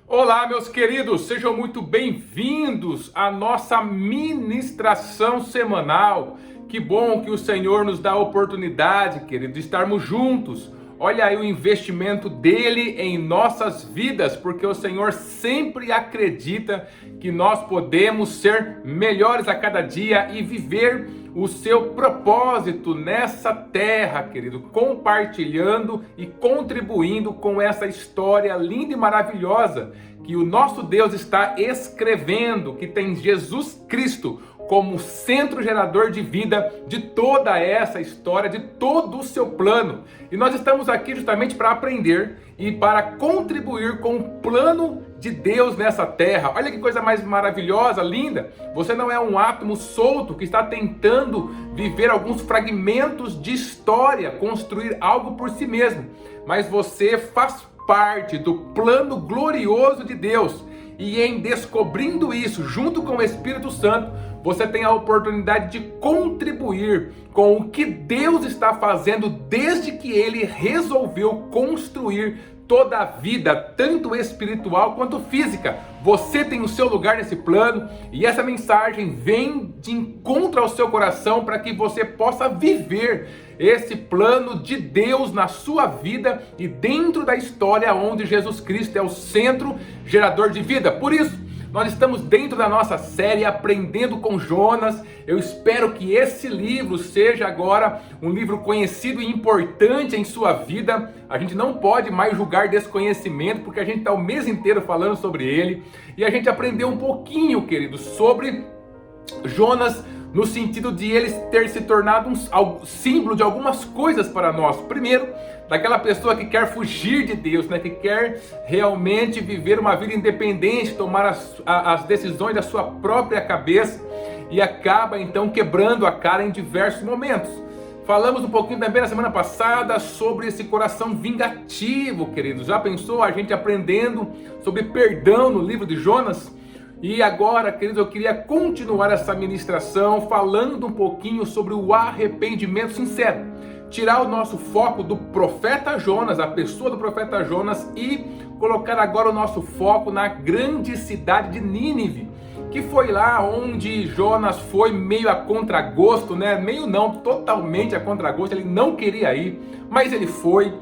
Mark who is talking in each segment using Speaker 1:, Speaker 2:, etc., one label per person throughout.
Speaker 1: Olá, meus queridos, sejam muito bem-vindos à nossa ministração semanal. Que bom que o Senhor nos dá a oportunidade, querido, de estarmos juntos. Olha aí o investimento dele em nossas vidas, porque o Senhor sempre acredita que nós podemos ser melhores a cada dia e viver o seu propósito nessa terra, querido, compartilhando e contribuindo com essa história linda e maravilhosa que o nosso Deus está escrevendo, que tem Jesus Cristo como centro gerador de vida de toda essa história, de todo o seu plano. E nós estamos aqui justamente para aprender e para contribuir com o plano de Deus nessa terra. Olha que coisa mais maravilhosa, linda. Você não é um átomo solto que está tentando viver alguns fragmentos de história, construir algo por si mesmo, mas você faz parte do plano glorioso de Deus. E em descobrindo isso, junto com o Espírito Santo, você tem a oportunidade de contribuir com o que Deus está fazendo desde que Ele resolveu construir toda a vida, tanto espiritual quanto física. Você tem o seu lugar nesse plano e essa mensagem vem de encontro ao seu coração para que você possa viver esse plano de Deus na sua vida e dentro da história onde Jesus Cristo é o centro gerador de vida. Por isso, nós estamos dentro da nossa série Aprendendo com Jonas. Eu espero que esse livro seja agora um livro conhecido e importante em sua vida. A gente não pode mais julgar desconhecimento, porque a gente está o mês inteiro falando sobre ele. E a gente aprendeu um pouquinho, queridos, sobre Jonas, no sentido de ele ter se tornado um símbolo de algumas coisas para nós. Primeiro, daquela pessoa que quer fugir de Deus, né? Que quer realmente viver uma vida independente, tomar as decisões da sua própria cabeça e acaba então quebrando a cara em diversos momentos. Falamos um pouquinho também na semana passada sobre esse coração vingativo, queridos. Já pensou a gente aprendendo sobre perdão no livro de Jonas? E agora, queridos, eu queria continuar essa ministração falando um pouquinho sobre o arrependimento sincero. Tirar o nosso foco do profeta Jonas, a pessoa do profeta Jonas, e colocar agora o nosso foco na grande cidade de Nínive, que foi lá onde Jonas foi meio a contragosto, né? Meio não, totalmente a contragosto, ele não queria ir, mas ele foi.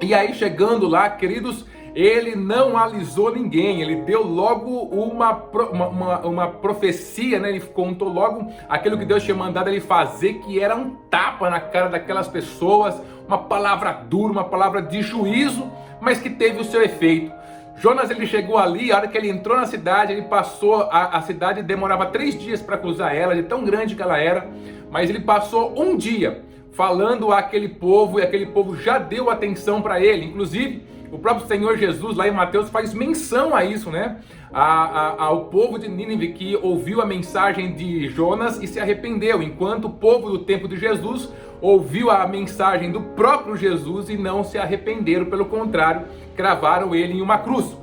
Speaker 1: E aí chegando lá, queridos, ele não alisou ninguém, ele deu logo uma profecia, né? Ele contou logo aquilo que Deus tinha mandado ele fazer, que era um tapa na cara daquelas pessoas, uma palavra dura, uma palavra de juízo, mas que teve o seu efeito. Jonas, ele chegou ali, a hora que ele entrou na cidade, ele passou, a cidade demorava 3 dias para cruzar ela, de tão grande que ela era, mas ele passou um dia falando àquele povo, e aquele povo já deu atenção para ele. Inclusive, o próprio Senhor Jesus, lá em Mateus, faz menção a isso, né? Ao povo de Nínive que ouviu a mensagem de Jonas e se arrependeu, enquanto o povo do tempo de Jesus ouviu a mensagem do próprio Jesus e não se arrependeram, pelo contrário, cravaram ele em uma cruz.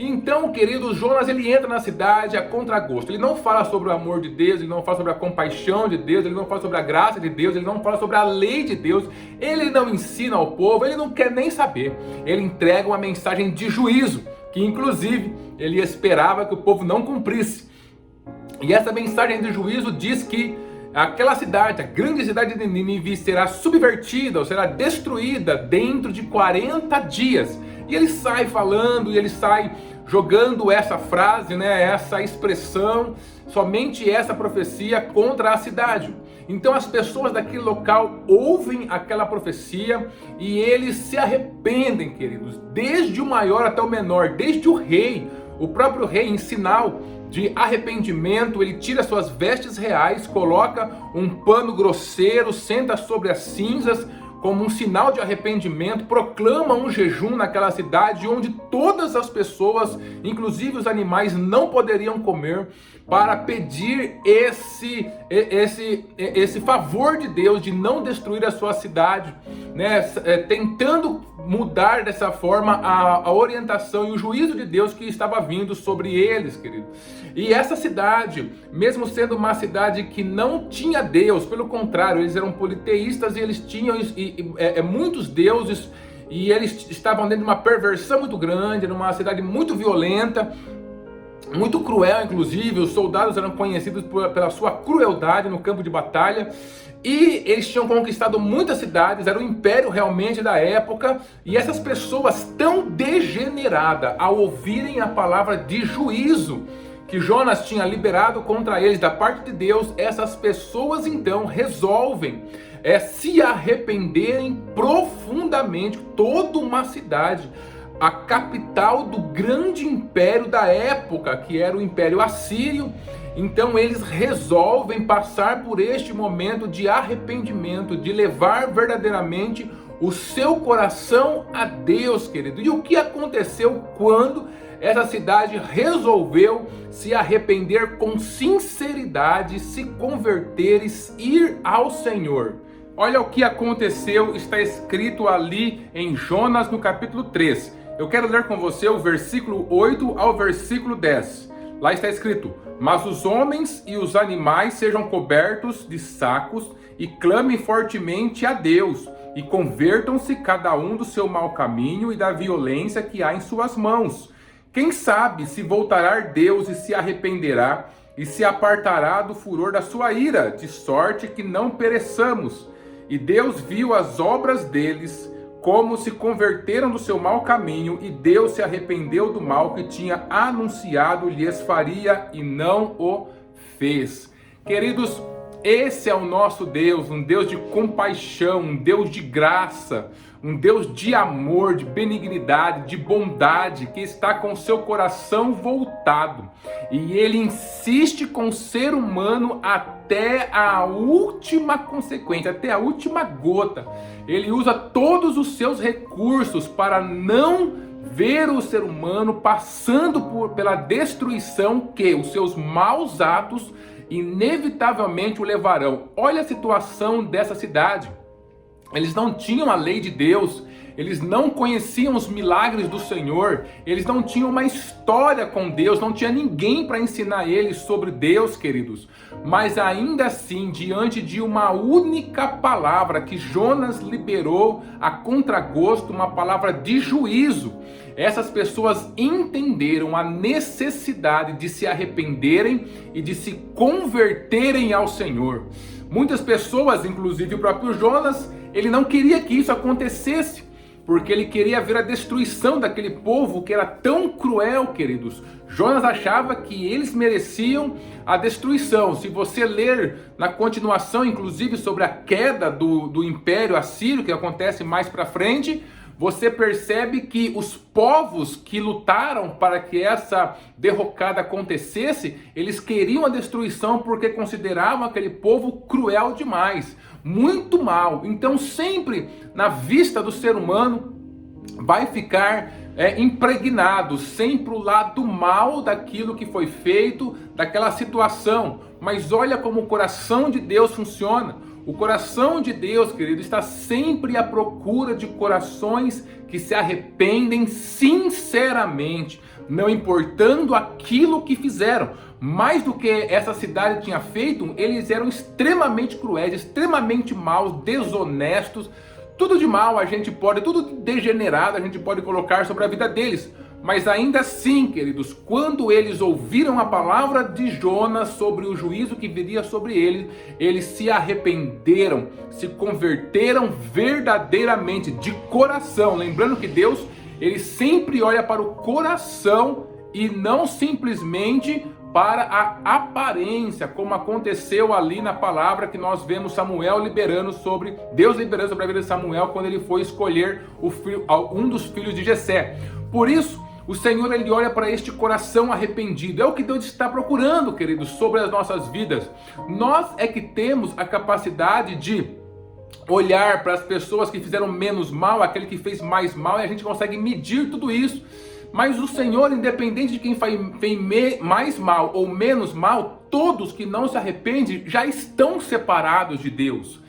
Speaker 1: Então, querido, Jonas, ele entra na cidade a contragosto. Ele não fala sobre o amor de Deus, ele não fala sobre a compaixão de Deus, ele não fala sobre a graça de Deus, ele não fala sobre a lei de Deus, ele não ensina ao povo, ele não quer nem saber. Ele entrega uma mensagem de juízo, que inclusive ele esperava que o povo não cumprisse. E essa mensagem de juízo diz que aquela cidade, a grande cidade de Nínive, será subvertida ou será destruída dentro de 40 dias. E ele sai falando, e ele sai jogando essa frase, né, essa expressão, somente essa profecia contra a cidade. Então as pessoas daquele local ouvem aquela profecia e eles se arrependem, queridos, desde o maior até o menor, desde o rei. O próprio rei, em sinal de arrependimento, ele tira suas vestes reais, coloca um pano grosseiro, senta sobre as cinzas, como um sinal de arrependimento, proclama um jejum naquela cidade onde todas as pessoas, inclusive os animais, não poderiam comer, para pedir esse favor de Deus de não destruir a sua cidade, né? Tentando mudar dessa forma a orientação e o juízo de Deus que estava vindo sobre eles, querido. E essa cidade, mesmo sendo uma cidade que não tinha Deus, pelo contrário, eles eram politeístas e eles tinham muitos deuses e eles estavam dentro de uma perversão muito grande, numa cidade muito violenta, muito cruel, inclusive. Os soldados eram conhecidos pela sua crueldade no campo de batalha. E eles tinham conquistado muitas cidades, era o império realmente da época. E essas pessoas tão degeneradas, ao ouvirem a palavra de juízo que Jonas tinha liberado contra eles da parte de Deus, essas pessoas então resolvem se arrependerem profundamente. Toda uma cidade, a capital do grande império da época, que era o Império Assírio. Então eles resolvem passar por este momento de arrependimento, de levar verdadeiramente o seu coração a Deus, querido. E o que aconteceu quando essa cidade resolveu se arrepender com sinceridade, se converter e ir ao Senhor? Olha o que aconteceu, está escrito ali em Jonas no capítulo 3. Eu quero ler com você o versículo 8 ao versículo 10. Lá está escrito: mas os homens e os animais sejam cobertos de sacos e clamem fortemente a Deus, e convertam-se cada um do seu mau caminho e da violência que há em suas mãos. Quem sabe se voltará Deus e se arrependerá e se apartará do furor da sua ira, de sorte que não pereçamos. E Deus viu as obras deles, como se converteram do seu mau caminho, e Deus se arrependeu do mal que tinha anunciado lhes faria e não o fez. Queridos, esse é o nosso Deus, um Deus de compaixão, um Deus de graça, um Deus de amor, de benignidade, de bondade, que está com o seu coração voltado. E Ele insiste com o ser humano até a última consequência, até a última gota. Ele usa todos os seus recursos para não ver o ser humano passando pela destruição que os seus maus atos inevitavelmente o levarão. Olha a situação dessa cidade. Eles não tinham a lei de Deus, eles não conheciam os milagres do Senhor, eles não tinham uma história com Deus, não tinha ninguém para ensinar eles sobre Deus, queridos. Mas ainda assim, diante de uma única palavra que Jonas liberou a contragosto, uma palavra de juízo, essas pessoas entenderam a necessidade de se arrependerem e de se converterem ao Senhor. Muitas pessoas, inclusive o próprio Jonas, ele não queria que isso acontecesse, porque ele queria ver a destruição daquele povo que era tão cruel, queridos. Jonas achava que eles mereciam a destruição. Se você ler na continuação, inclusive, sobre a queda do Império Assírio, que acontece mais para frente, você percebe que os povos que lutaram para que essa derrocada acontecesse, eles queriam a destruição porque consideravam aquele povo cruel demais, muito mal. Então sempre na vista do ser humano vai ficar impregnado sempre o lado mal daquilo que foi feito, daquela situação. Mas olha como o coração de Deus funciona. O coração de Deus, querido, está sempre à procura de corações que se arrependem sinceramente, não importando aquilo que fizeram. Mais do que essa cidade tinha feito, eles eram extremamente cruéis, extremamente maus, desonestos. Tudo de mal a gente pode, tudo degenerado a gente pode colocar sobre a vida deles. Mas ainda assim, queridos, quando eles ouviram a palavra de Jonas sobre o juízo que viria sobre eles, eles se arrependeram, se converteram verdadeiramente, de coração. Lembrando que Deus, ele sempre olha para o coração e não simplesmente para a aparência, como aconteceu ali na palavra que nós vemos Deus liberando sobre a vida de Samuel quando ele foi escolher um dos filhos de Jessé. Por isso, o Senhor, ele olha para este coração arrependido. É o que Deus está procurando, queridos, sobre as nossas vidas. Nós é que temos a capacidade de olhar para as pessoas que fizeram menos mal, aquele que fez mais mal, e a gente consegue medir tudo isso. Mas o Senhor, independente de quem fez mais mal ou menos mal, todos que não se arrependem já estão separados de Deus.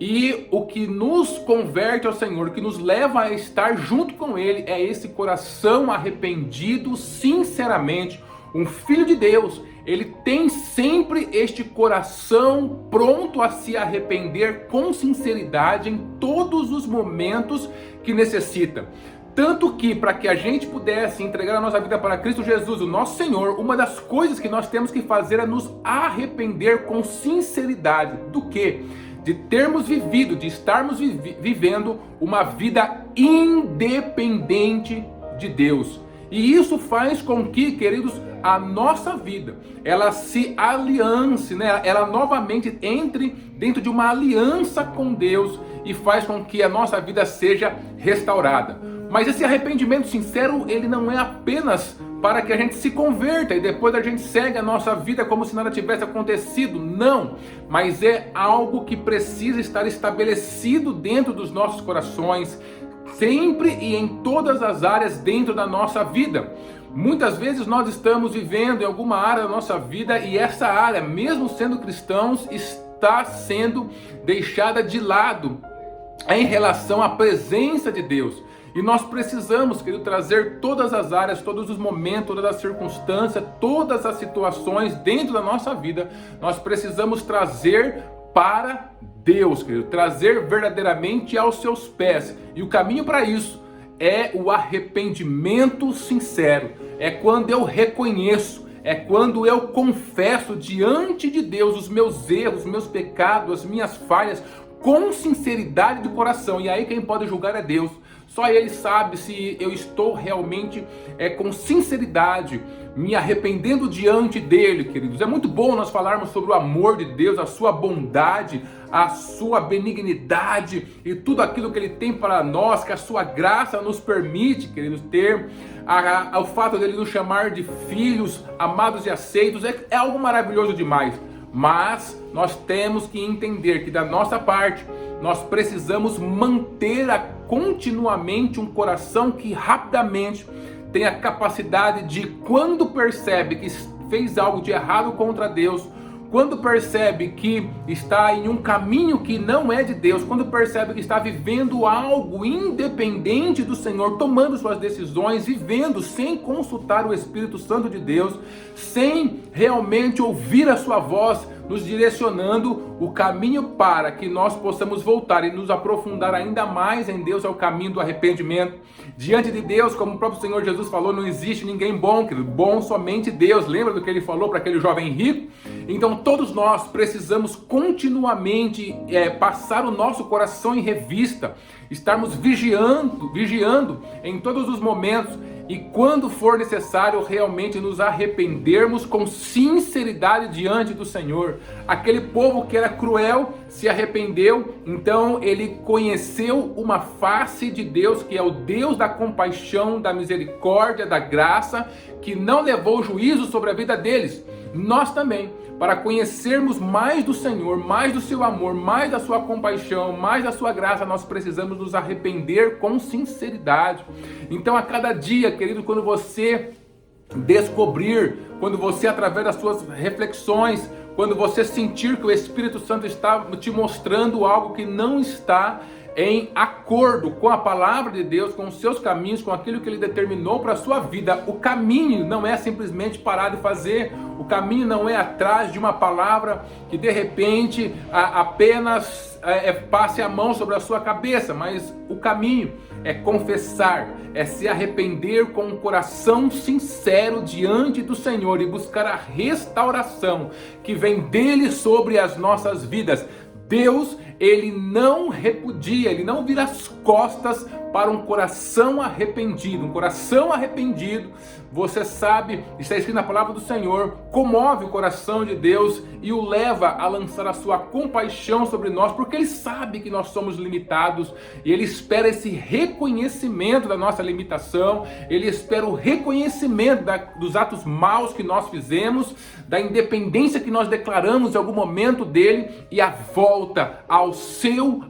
Speaker 1: E o que nos converte ao Senhor, o que nos leva a estar junto com Ele, é esse coração arrependido sinceramente, Um filho de Deus, ele tem sempre este coração pronto a se arrepender com sinceridade em todos os momentos que necessita. Tanto que, para que a gente pudesse entregar a nossa vida para Cristo Jesus, o nosso Senhor, uma das coisas que nós temos que fazer é nos arrepender com sinceridade. Do quê? De termos vivido, de estarmos vivendo uma vida independente de Deus. E isso faz com que, queridos, a nossa vida, ela se aliance, né? Ela novamente entre dentro de uma aliança com Deus e faz com que a nossa vida seja restaurada. Mas esse arrependimento sincero, ele não é apenas para que a gente se converta e depois a gente segue a nossa vida como se nada tivesse acontecido. Não, mas é algo que precisa estar estabelecido dentro dos nossos corações, sempre e em todas as áreas dentro da nossa vida. Muitas vezes nós estamos vivendo em alguma área da nossa vida e essa área, mesmo sendo cristãos, está sendo deixada de lado em relação à presença de Deus. E nós precisamos, querido, trazer todas as áreas, todos os momentos, todas as circunstâncias, todas as situações dentro da nossa vida. Nós precisamos trazer para Deus, querido, trazer verdadeiramente aos seus pés. E o caminho para isso é o arrependimento sincero. É quando eu reconheço, é quando eu confesso diante de Deus os meus erros, os meus pecados, as minhas falhas, com sinceridade de coração. E aí quem pode julgar é Deus. Só Ele sabe se eu estou realmente com sinceridade me arrependendo diante dEle, queridos. É muito bom nós falarmos sobre o amor de Deus, a sua bondade, a sua benignidade e tudo aquilo que Ele tem para nós, que a sua graça nos permite, queridos, ter o fato dEle nos chamar de filhos amados e aceitos. É algo maravilhoso demais. Mas nós temos que entender que da nossa parte nós precisamos manter continuamente um coração que rapidamente tem a capacidade de, quando percebe que fez algo de errado contra Deus, quando percebe que está em um caminho que não é de Deus, quando percebe que está vivendo algo independente do Senhor, tomando suas decisões, vivendo sem consultar o Espírito Santo de Deus, sem realmente ouvir a sua voz, nos direcionando o caminho para que nós possamos voltar e nos aprofundar ainda mais em Deus, é o caminho do arrependimento. Diante de Deus, como o próprio Senhor Jesus falou, não existe ninguém bom, querido, bom somente Deus. Lembra do que Ele falou para aquele jovem rico? Então todos nós precisamos continuamente passar o nosso coração em revista, estarmos vigiando em todos os momentos, e quando for necessário realmente nos arrependermos com sinceridade diante do Senhor. Aquele povo que era cruel se arrependeu, então ele conheceu uma face de Deus, que é o Deus da compaixão, da misericórdia, da graça, que não levou juízo sobre a vida deles. Nós também, para conhecermos mais do Senhor, mais do seu amor, mais da sua compaixão, mais da sua graça, nós precisamos nos arrepender com sinceridade. Então a cada dia, querido, quando você descobrir, quando você, através das suas reflexões, quando você sentir que o Espírito Santo está te mostrando algo que não está em acordo com a palavra de Deus, com os seus caminhos, com aquilo que Ele determinou para a sua vida, o caminho não é simplesmente parar de fazer, o caminho não é atrás de uma palavra que de repente apenas passe a mão sobre a sua cabeça, mas o caminho é confessar, é se arrepender com um coração sincero diante do Senhor e buscar a restauração que vem dele sobre as nossas vidas. Deus, Ele não repudia, Ele não vira as costas para um coração arrependido. Um coração arrependido, você sabe, está escrito na palavra do Senhor, comove o coração de Deus e o leva a lançar a sua compaixão sobre nós, porque Ele sabe que nós somos limitados e Ele espera esse reconhecimento da nossa limitação, Ele espera o reconhecimento dos atos maus que nós fizemos, da independência que nós declaramos em algum momento dele e a volta ao seu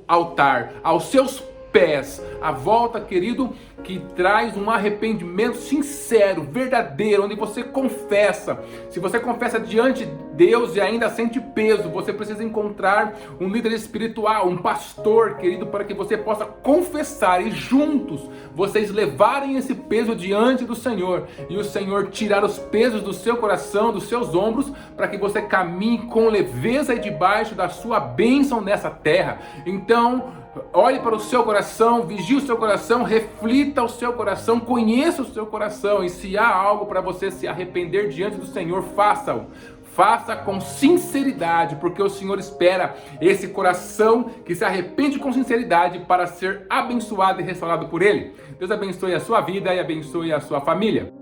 Speaker 1: altar, aos seus pés. A volta, querido, que traz um arrependimento sincero, verdadeiro, onde você confessa. Se você confessa diante de Deus e ainda sente peso, você precisa encontrar um líder espiritual, um pastor, querido, para que você possa confessar e juntos vocês levarem esse peso diante do Senhor e o Senhor tirar os pesos do seu coração, dos seus ombros, para que você caminhe com leveza e debaixo da sua bênção nessa terra. Então, olhe para o seu coração, vigie o seu coração, reflita o seu coração, conheça o seu coração, e se há algo para você se arrepender diante do Senhor, faça-o. Faça com sinceridade, porque o Senhor espera esse coração que se arrepende com sinceridade para ser abençoado e restaurado por Ele. Deus abençoe a sua vida e abençoe a sua família.